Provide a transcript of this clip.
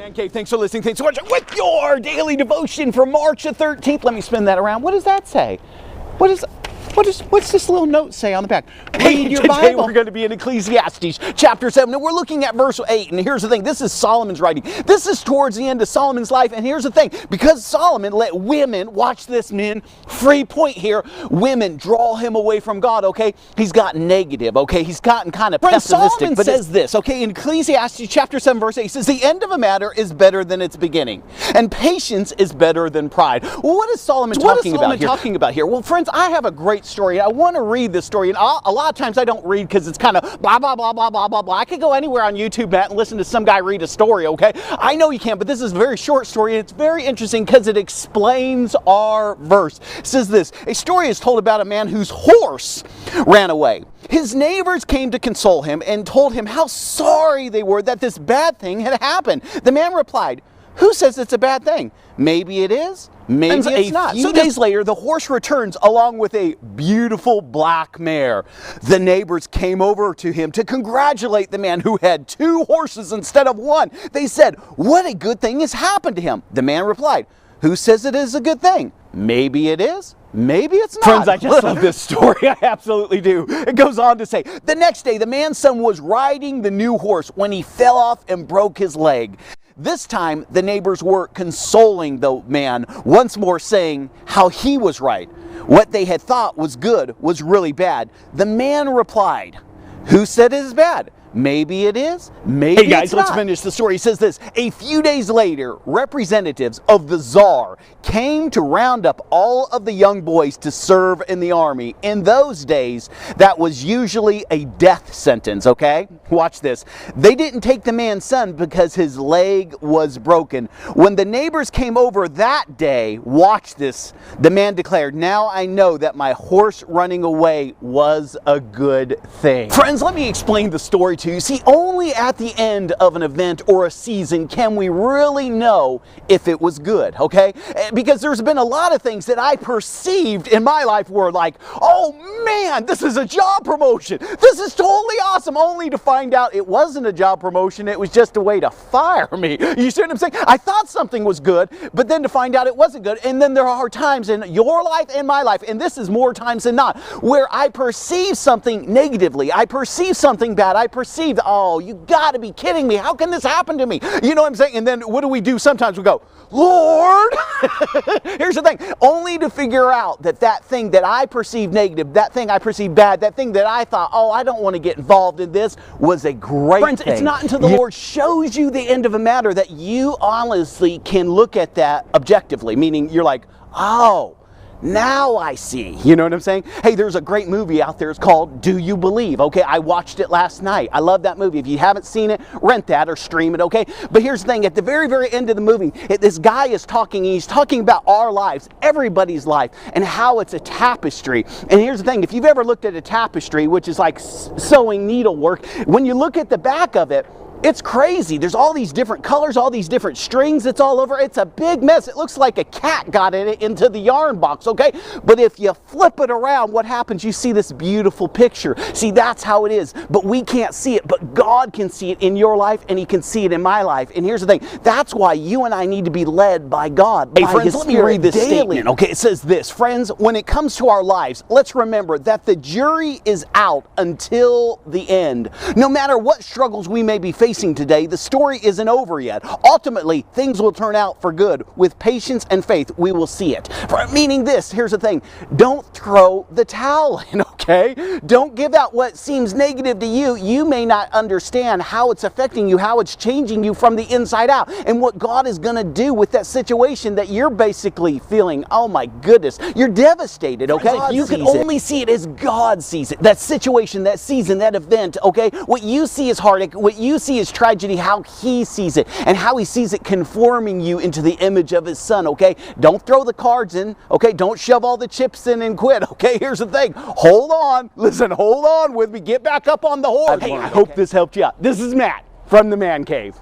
ManCave, thanks for listening, thanks for watching with your daily devotion for March the 13th. Let me spin that around. What does that say? What's this little note say on the back? Read your Bible. Today we're going to be in Ecclesiastes chapter 7, and we're looking at verse 8. And here's the thing, this is Solomon's writing. This is towards the end of Solomon's life, and here's the thing. Because Solomon let women, watch this men, free point here, women draw him away from God, okay? He's gotten negative, okay? He's gotten kind of pessimistic. Solomon says this, okay? In Ecclesiastes chapter 7, verse 8, he says, the end of a matter is better than its beginning, and patience is better than pride. Well, what is Solomon talking about here? Well, friends, I have a great story. I want to read this story, and a lot of times I don't read because it's kind of blah, blah, blah, blah, blah, blah, blah. I could go anywhere on YouTube, Matt, and listen to some guy read a story, okay? I know you can, but this is a very short story, and it's very interesting because it explains our verse. It says this, a story is told about a man whose horse ran away. His neighbors came to console him and told him how sorry they were that this bad thing had happened. The man replied, who says it's a bad thing? Maybe it is, maybe it's not. So days later, the horse returns along with a beautiful black mare. The neighbors came over to him to congratulate the man who had 2 horses instead of 1. They said, what a good thing has happened to him. The man replied, who says it is a good thing? Maybe it is, maybe it's not. Friends, I just love this story. I absolutely do. It goes on to say, the next day, the man's son was riding the new horse when he fell off and broke his leg. This time, the neighbors were consoling the man, once more saying how he was right. What they had thought was good was really bad. The man replied, who said it is bad? Maybe it is, maybe it's not. Hey guys, let's finish the story. He says this, a few days later, representatives of the Tsar came to round up all of the young boys to serve in the army. In those days, that was usually a death sentence, okay? Watch this. They didn't take the man's son because his leg was broken. When the neighbors came over that day, watch this, the man declared, now I know that my horse running away was a good thing. Friends, let me explain the story to you. See, only at the end of an event or a season can we really know if it was good, okay? Because there's been a lot of things that I perceived in my life were like, oh man, this is a job promotion. This is totally awesome, only to find out it wasn't a job promotion. It was just a way to fire me. You see what I'm saying? I thought something was good, but then to find out it wasn't good. And then there are times in your life and my life, and this is more times than not, where I perceive something negatively. I perceive something bad. I perceive, oh, you gotta be kidding me. How can this happen to me? You know what I'm saying? And then what do? Sometimes we go, Lord, here's the thing, only to figure out that that thing that I perceive negative, that thing I perceive bad, that thing that I thought, oh, I don't want to get involved in this, was a great thing. It's not until the Lord shows you the end of a matter that you honestly can look at that objectively, meaning you're like, oh, now I see. You know what I'm saying? Hey, there's a great movie out there. It's called Do You Believe? Okay, I watched it last night. I love that movie. If you haven't seen it, rent that or stream it, okay? But here's the thing. At the very, very end of the movie, this guy is talking. He's talking about our lives, everybody's life, and how it's a tapestry. And here's the thing. If you've ever looked at a tapestry, which is like sewing needlework, when you look at the back of it, it's crazy. There's all these different colors, all these different strings. It's all over. It's a big mess. It looks like a cat got it into the yarn box, okay? But if you flip it around, what happens? You see this beautiful picture. See, that's how it is. But we can't see it. But God can see it in your life, and He can see it in my life. And here's the thing. That's why you and I need to be led by God. Hey, friends, let me read this statement. Okay, it says this. Friends, when it comes to our lives, let's remember that the jury is out until the end. No matter what struggles we may be facing today, the story isn't over yet. Ultimately, things will turn out for good. With patience and faith, we will see it. Meaning this, here's the thing, don't throw the towel in, okay? Don't give out what seems negative to you. You may not understand how it's affecting you, how it's changing you from the inside out, and what God is going to do with that situation that you're basically feeling, oh my goodness, you're devastated, okay? You can only see it as God sees it. That situation, that season, that event, okay? What you see is heartache, what you see is tragedy, how He sees it, and how He sees it conforming you into the image of His Son, okay? Don't throw the cards in, okay? Don't shove all the chips in and quit, okay? Here's the thing. Hold on. Listen, hold on with me. Get back up on the horse. Hey, I hope this helped you out. This is Matt from the Man Cave.